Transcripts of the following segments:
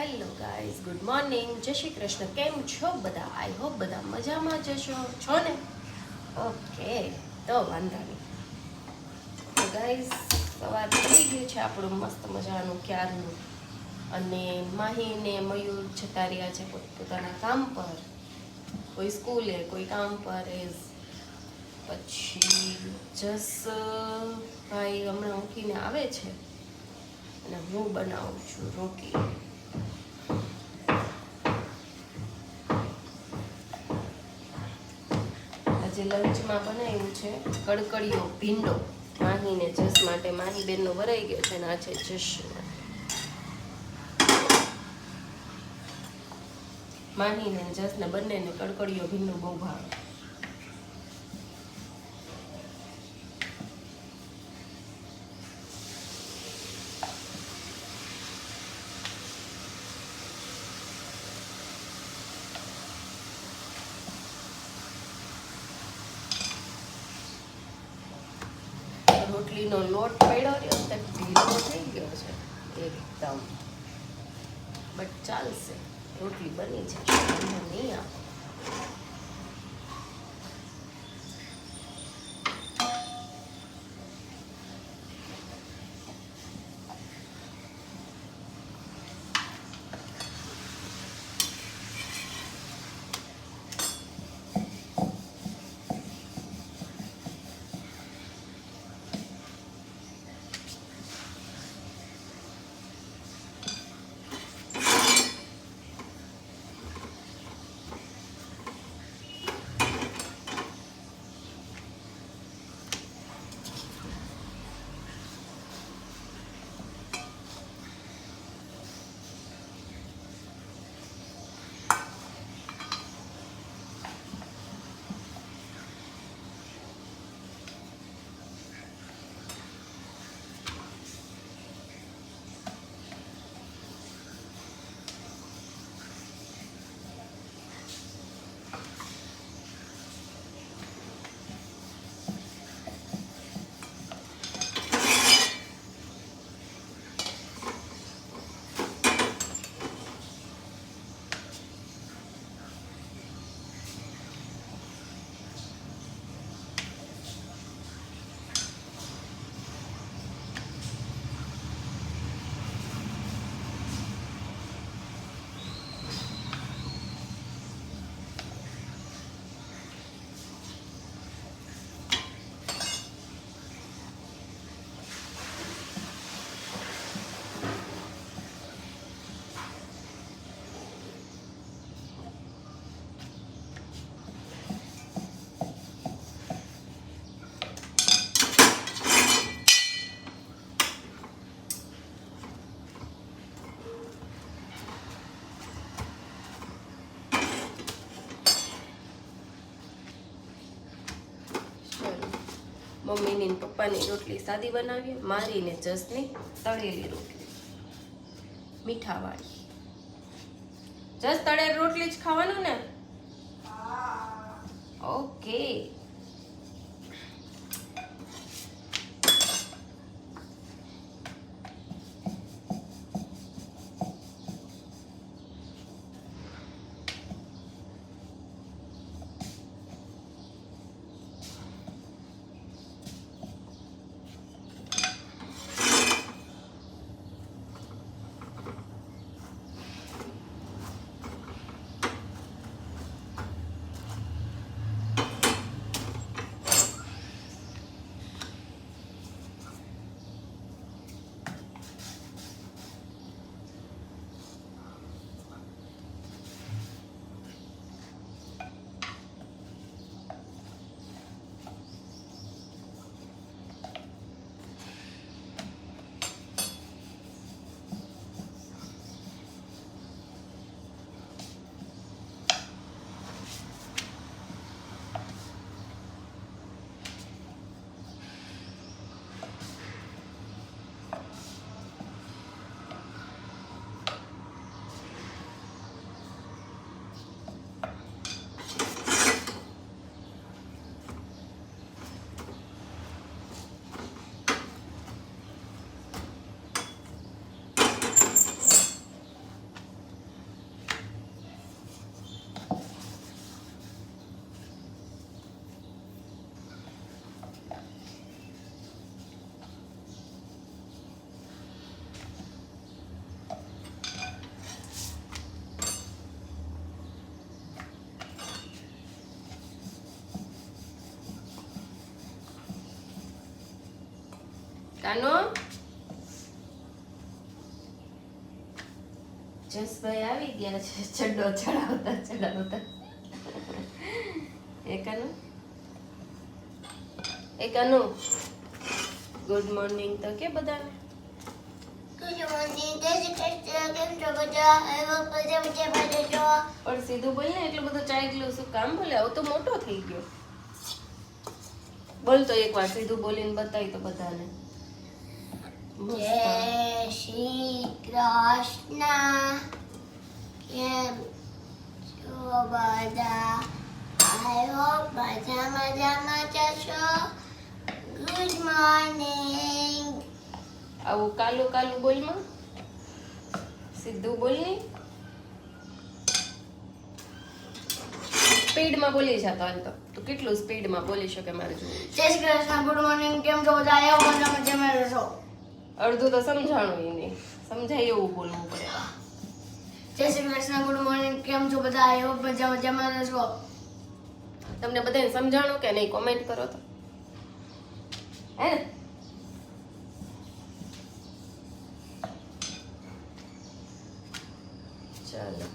Hello guys, good morning, જય શ્રી કૃષ્ણ. કેમ છો બધા? આઈ હોપ બધા મજામાં છો ને? ઓકે, તો વાંધો નહીં. તો ગાઈઝ, સવાર થઈ ગયું છે આપણું મસ્ત મજાનું ક્યારનું. અને માહી ને મયુર જતા રહ્યા છે પોતાના કામ પર, કોઈ સ્કૂલે, કોઈ કામ પર. પછી જસ ભાઈ હમણાં ઉઠીને આવે છે અને હું બનાવું છું રોટલી. આજે લંચમાં બનાવ્યું છે કડકડીયો ભીંડો. માહીને જસ માટે, માહી બેનનો ભરાઈ ગયો છે અને આ છે જસ માટે. માહીને જસને બંનેને કડકડીયો ભીંડો બહુ ભાવે. રોટલીનો લોટ પડ્યો રહ્યો તો ઢીલો થઈ ગયો છે એકદમ, બટ ચાલશે, રોટલી બની જશે, નહીં આવે. મમ્મીની ને પપ્પાની રોટલી સાદી બનાવીએ, મારી ને જસની તળેલી રોટલી મીઠાવાળી. જસ તળેલી રોટલી જ ખાવાનું ને? ઓકે. કાનો જસભાઈ આવી ગયા છે ચડ્ડો ચડાવતા એકાનો ગુડ મોર્નિંગ તો કે બધાને ગુડ મોર્નિંગ જય શ્રી કૃષ્ણ. કેમ છો બધા? પણ સીધું બોલ ને એટલું બધું ચાઈ ગયું શું કામ બોલે આવું તો મોટો થઈ ગયો બોલ તો એકવાર સીધું બોલીને બતાવી તો બધાને જય શ્રી કૃષ્ણ. કેમ છો બધા? આઈ હોપ બધા મજામાં જશો. Good morning. આવું કાલું કાલું બોલમાં સીધું બોલ ની સ્પીડમાં બોલી જતો હાલ તો તું કેટલું સ્પીડમાં બોલી શકે મારે જોવું જય શ્રી કૃષ્ણ. Good morning. કેમ છો બધા? આઈ હોપ બધા મજામાં જશો. અડધું તો સમજાણું ય નહીં સમજાય એવું બોલવું પડે જય શ્રી કૃષ્ણ. Good morning. કેમ છો બધા? આઈ હોપ બધા મજામાં જશો. તમને બધાને સમજાણું કે નહીં કોમેન્ટ કરો તો હે ને ચાલો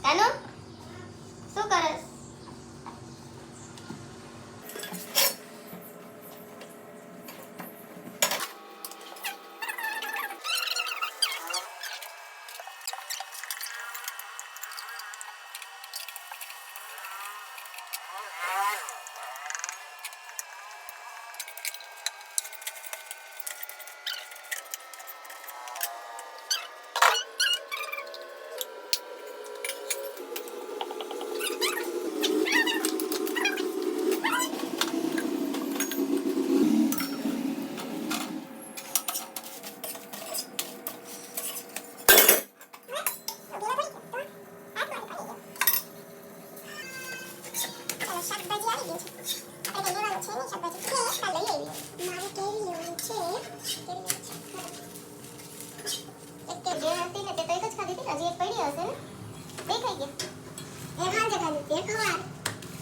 કાનો શું કરસ?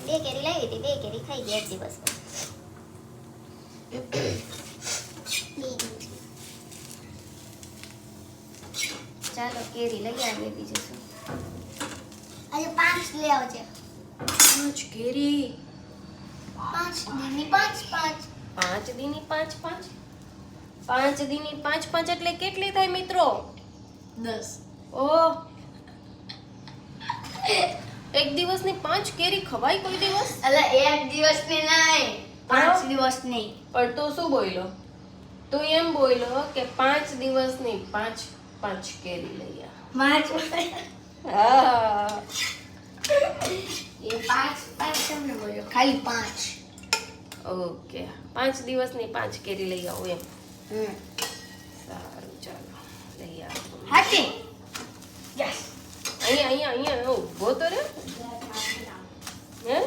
બે કેરી લાવી હતી, બે કેરી ખાઈ ગયા એક દિવસમાં. ચાલો કેરી લઈ આવીએ બીજું શું. આજે 5 લઈ આવજે. 5 કેરી 5 દીની 5 5 દીની 5 5 દીની 5 એટલે કેટલી થાય મિત્રો? 10. ઓહ એક દિવસની 5 કેરી ખવાય કોઈ દિવસ? અલા એક દિવસની નહીં, 5 દિવસની. પણ તું શું બોલ્યો? તું એમ બોલ્યો કે 5 દિવસની 5 કેરી લઈ આ. હા એ 5 તમને બોલ્યો, ખાલી 5. ઓકે 5 દિવસની 5 કેરી લઈ આવો એમ. હમ. સારું ચાલો લઈ આવો. હાચી. યસ. અહીંયા ઊભો તો રે. હે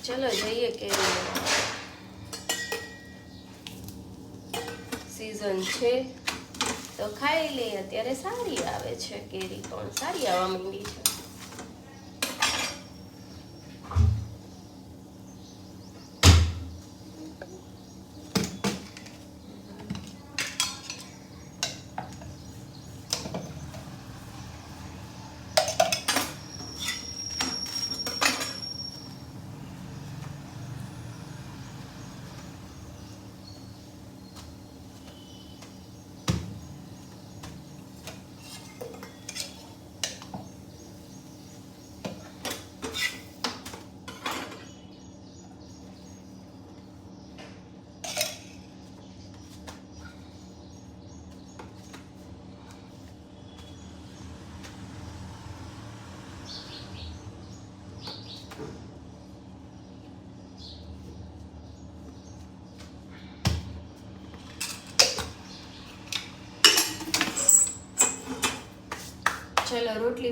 ચલો જઈએ કે સીઝન છે તો ખાઈ લે. અત્યારે સારી આવે છે કેરી, પણ સારી આવવા માંડી છે.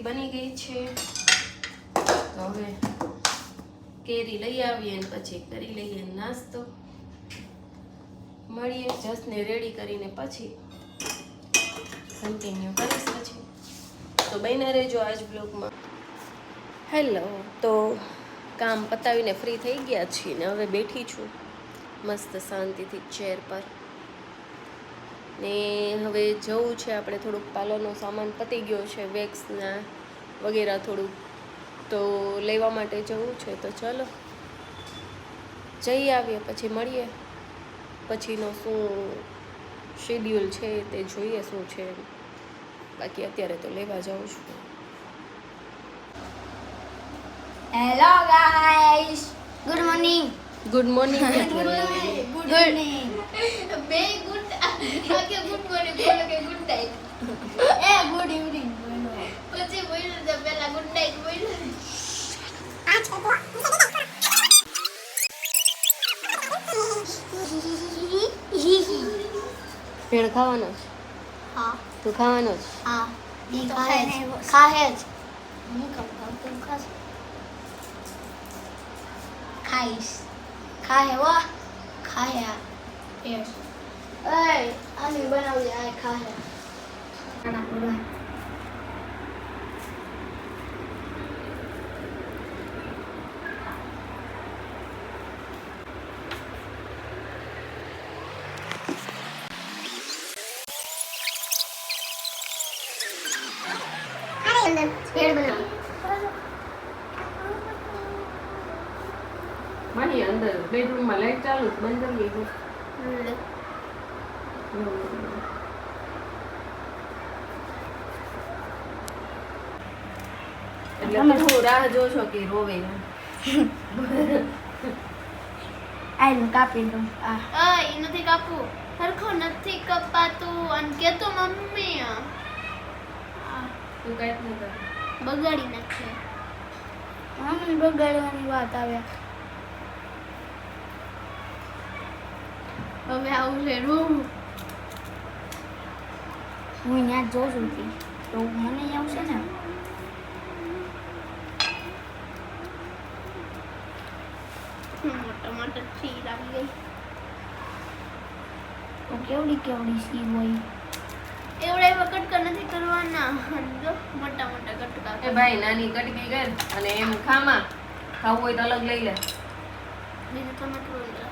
રોટલી બની ગઈ છે. તો હવે કેરી લઈ આવીએ ને પછી કરી લઈએ નાસ્તો. મળીએ જસને રેડી કરીને પછી કન્ટિન્યુ કરીશ પછી. તો બન્યા રહેજો આજ બ્લોગમાં. હેલો, તો કામ પતાવીને ફ્રી થઈ ગયા છીએ ને હવે બેઠી છું મસ્ત શાંતિથી ચેર પર. ને હવે જવું છે આપણે થોડુંક પાર્લરનો સામાન પતી ગયો છે, વેક્સના વગેરે થોડુંક તો લેવા માટે જવું છે. તો ચલો જઈ આવીએ પછી મળીએ. પછીનો શું શેડ્યુલ છે તે જોઈએ શું છે. બાકી અત્યારે તો લેવા જાઉં છું. Hello guys, good morning. Good morning. Good morning. બે ગુડ આગે ગુડ મોર્નિંગ બોલો કે ગુડ નાઈટ. એ ગુડ ઇવનિંગ બોલો. પછી બોલો તો પહેલા ગુડ નાઈટ બોલો. ભેળ ખાવાનો છે? હા. તું ખાવાનો છે? હા. ઈ ખાહે જ. હું ખાવ તું ખાસ. ખાઈશ. ખાહે વાહ. ખાહે. એ આની બનાવી આ ખાહે. આના પૂરા. મારી અંદર બેડરૂમમાં લાઈટ ચાલુ છે, બંધ કરી ગઈ. એટલે તમે શું રાહ જોશો કે રોવે? આઈ કાપી દઉં. એ નથી કાપવું. સરખો નથી કપાતું. અને કે તો મમ્મી તું કઈ નહીં કર. બગાડી નાખે. મમ્મી બગાડવાની વાત આવે. હવે આવું છે રૂમ. હું અહીંયા જોઉં છું તો મને આવશે ને. ટમાટર ખીર આવી ગઈ. કેવડી કેવડી સી હોય. એવડા એવા કટકા નથી કરવાના. મોટા મોટા કટકા. એ ભાઈ નાની કટકી કર અને એમ ખામાં ખાવું હોય તો અલગ લઈ લે. બીજું ટમેટું લઈ લે.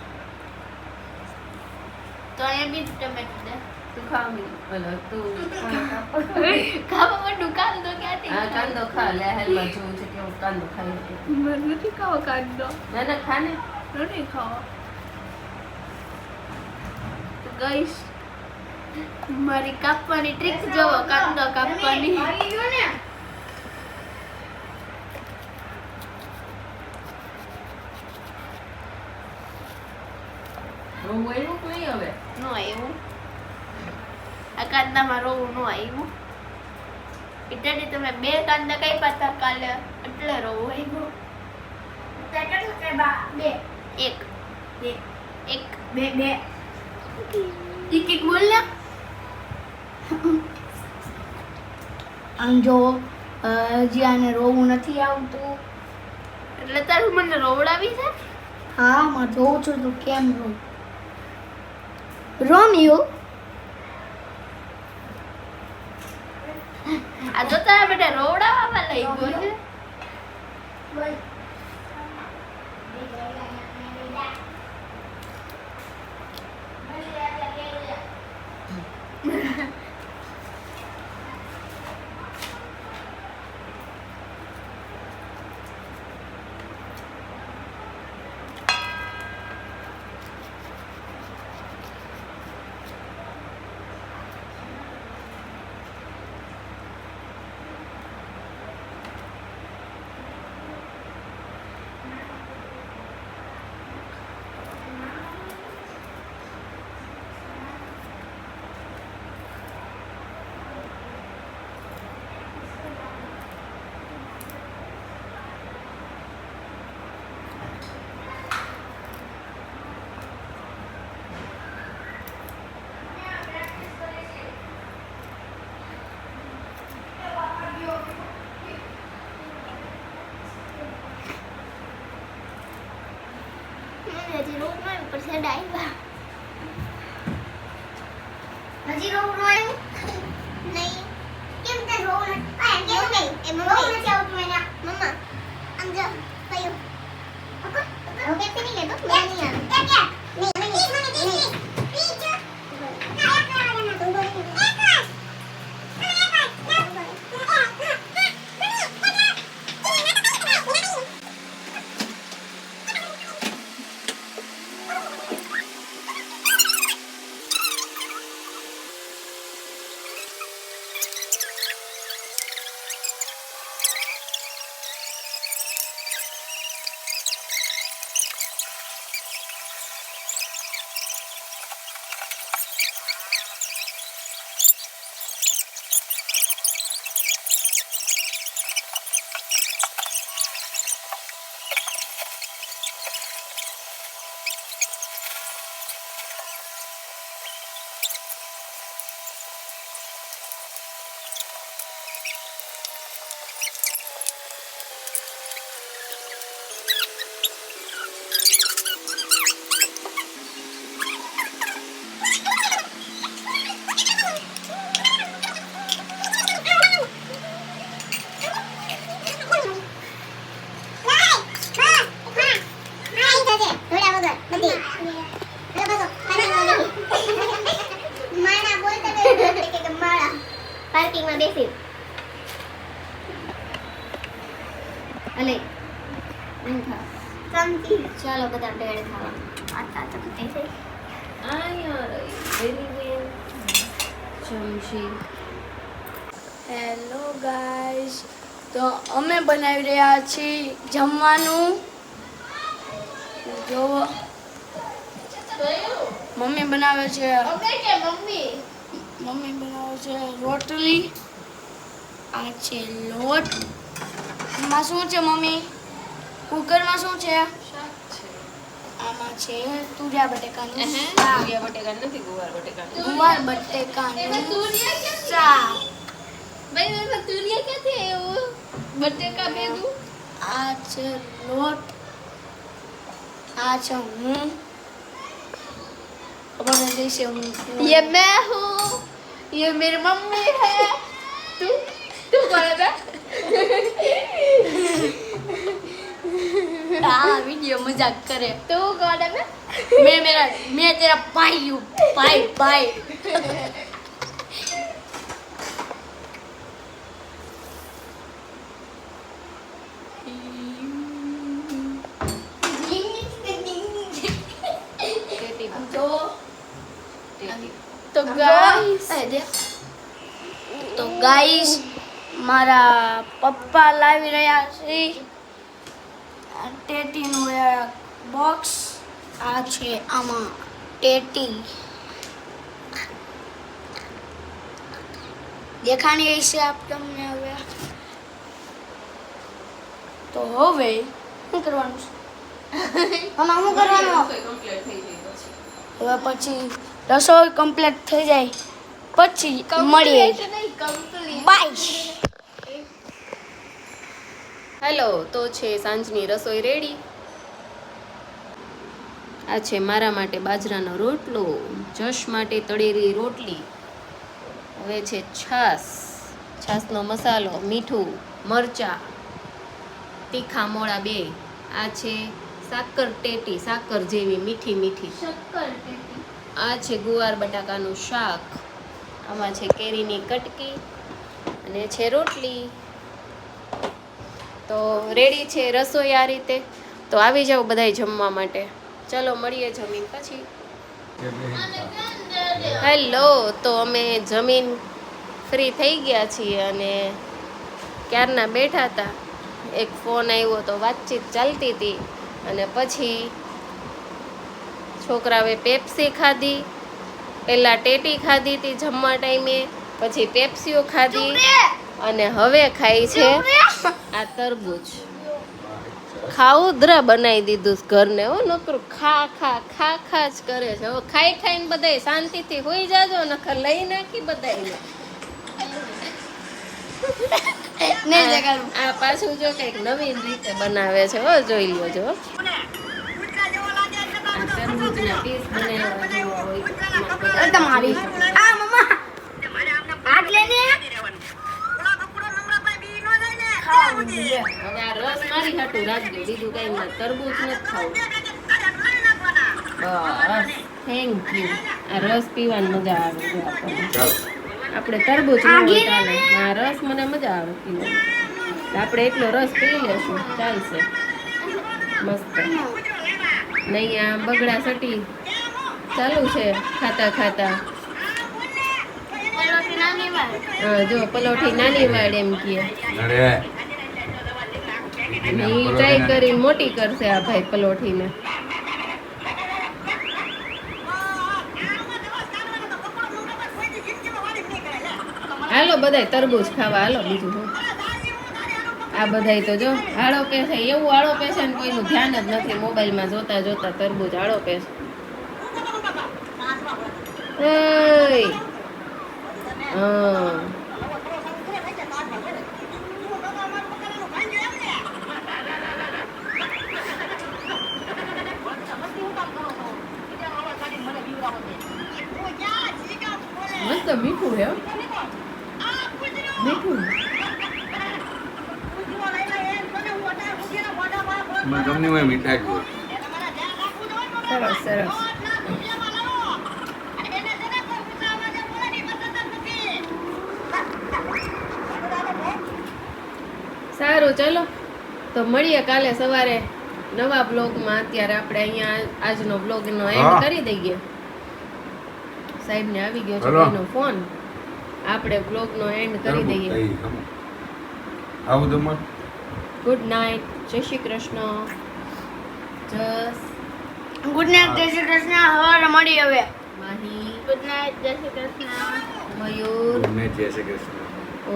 તો અહીંયા બીજું ટમેટું દે. તું ખાવી બોલો તું ખાવા માટે કાંદો ક્યાંથી? હા કાંદો ખા. લે હેલમાં જોવું છે કેવો કાંદો ખાઈ શકે. મને નથી ખાવો કાંદો. ના ના ખા ને. નથી ખાવો. તો ગાઈસ મારી કાપવાની ટ્રીક જોવો. કાંદો કાપવાની. રોવું આવ્યું કે નહીં હવે? નો આવ્યું. આ કાંદામાં રોવું નો આવ્યું. એટલે તમે બે કાંદા કાપ્યા હતા કાલે એટલે રોવું આવ્યું. એક બે એક બે બે એક એક બોલ ને. આમ જો હજી આને રોવું નથી આવતું એટલે તારું મને રોવડાવી છે. હા માં જોઉં છું તું કેમ રોમિયો. આ તો તારા બેટા રોવડાવવા લઈ ગયો છે. આવ્યું હજી રોગ નો ઉપર સેડા આવ્યા હજી રોગ નો આવ્યું નહીં કેમ તે રોગ આ કેમ નહીં એ રોગ નથી આવતું મને મમ્મા આમ જો પયો ઓકે ઓકે તે નહીં લેતો મેં નહીં આવે નહીં પાર્કિંગમાં બેસી અલે ચાલો બધા બેડ ખાવા આતા ચકતે છે હેલો ગાઈસ તો અમે બનાવી રહ્યા છીએ જમવાનું જો મમ્મી બનાવે છે મમ્મી બનાવે છે રોટલી આ છે લોટ એમાં શું છે મમ્મી કુકરમાં શું છે આમાં છે તુરિયા બટેકાનું શાક બટેકા નથી ગુવાર બટેકા ગુવાર બટેકાનું શાક ભાઈ મેં તુરિયા ક્યાંથી આવ્યો બટેકા ભેગું આ છે લોટ આ છે હું खबर नहीं जैसे हूँ ये मैं हूँ ये मेरी मम्मी है तू तू कौन है हाँ वीडियो मजाक करे तू कौन है मैं तेरा भाई हूँ भाई भाई તો ગાઈસ મારા પપ્પા લાવી રહ્યા છે ટેટીનું બોક્સ આ છે આમાં ટેટી દેખાણી હશે આપ તમને હવે તો હવે શું કરવાનું છે શું કરવાનું હવે પછી રસોઈ કમ્પ્લીટ થઈ જાય પછી મળીએ બાય હેલો તો છે સાંજની રસોઈ રેડી આ છે મારા માટે બાજરાનો રોટલો જશ માટે તળેલી રોટલી હવે છે છાશનો મસાલો મીઠું મરચાં તીખા મોળા 2 આ છે સાકર ટેટી સાકર જેવી મીઠી મીઠી આ છે ગુવાર બટાકાનું શાક આમાં છે કેરીની કટકી અને છે રોટલી તો રેડી છે રસોઈ આ રીતે તો આવી જાઓ બધાય જમવા માટે ચલો મળીએ જમીન પછી હેલો તો અમે જમીન ફ્રી થઈ ગયા છીએ અને ક્યારના બેઠા હતા એક ફોન આવ્યો તો વાતચીત ચાલતી હતી અને પછી છોકરાઓએ પેપ્સી ખાધી પહેલાં ટેટી ખાધી હતી જમવા ટાઈમે પછી પેપ્સીઓ ખાધી અને હવે ખાઈ છે આ તરબૂચ ખાઉદ્રા બનાવી દીધું ઘરને હો નકરું ખા ખા ખા ખા જ કરે છે હવે ખાઈ ખાઈને બધાય શાંતિથી હોઈ જાજો નકર લઈ નાખી બધાયને આ પાછું જો કંઈક નવીન રીતે બનાવે છે હો જોઈ લ્યો જો તરબૂચના પીસ બનાવ્યા જેવા હોય અરે તમારી આ મમ્મા હાથ લેને ખાવાનું છે. હવે આ રસ મારી હાટું રાખજો, બીજું કઈ ના. તરબૂચ નથી ખાવું. બસ થેન્ક યુ. આ રસ પીવાની મજા આવે છે આપણને. આપણે તરબૂચ ન હોય ચાલે, આ રસ મને મજા આવે પીવાની. તો આપણે એટલો રસ પી લેશું, ચાલશે મસ્ત. નહીં આ બગડા સટી ચાલુ છે ખાતા ખાતા. પલોઠી નાની વાર હા જો પલોઠી નાની વાડ એમ કહે. ઈ ટ્રાય કરી મોટી કરશે આ ભાઈ પલોઠીને. હાલો બધાય તરબૂચ ખાવા હાલો, બીજું શું. આ બધાય તો જો હાળો પે છે, એવું હાળો પે છે ને કોઈનું ધ્યાન જ નથી. મોબાઈલમાં જોતા જોતા તરબૂચ હાળો પે છે. એય. હા મસ્ત મીઠું હે હો. મીઠું મને ગમે હોય મીઠાઈ હોય. સરસ સરસ. સારું ચલો તો મળીએ કાલે સવારે નવા બ્લોગમાં. અત્યારે આપણે અહીંયા આજનો બ્લોગનો એન્ડ કરી દઈએ. સાહેબને આવી ગયો છે હલો. એનો ફોન. આપણે બ્લોગનો એન્ડ કરી દઈએ. આવું તો ગુડ નાઇટ, જય શ્રી કૃષ્ણ. જસ ગુડ નાઇટ, જય શ્રી કૃષ્ણ. હવારે મળી હવે. માહી, ગુડ નાઇટ, જય શ્રી કૃષ્ણ. મયુર. જય શ્રી કૃષ્ણ.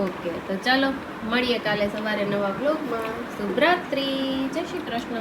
ઓકે તો ચાલો મળીએ કાલે સવારે નવા બ્લોગમાં. શુભરાત્રી, જય શ્રી કૃષ્ણ.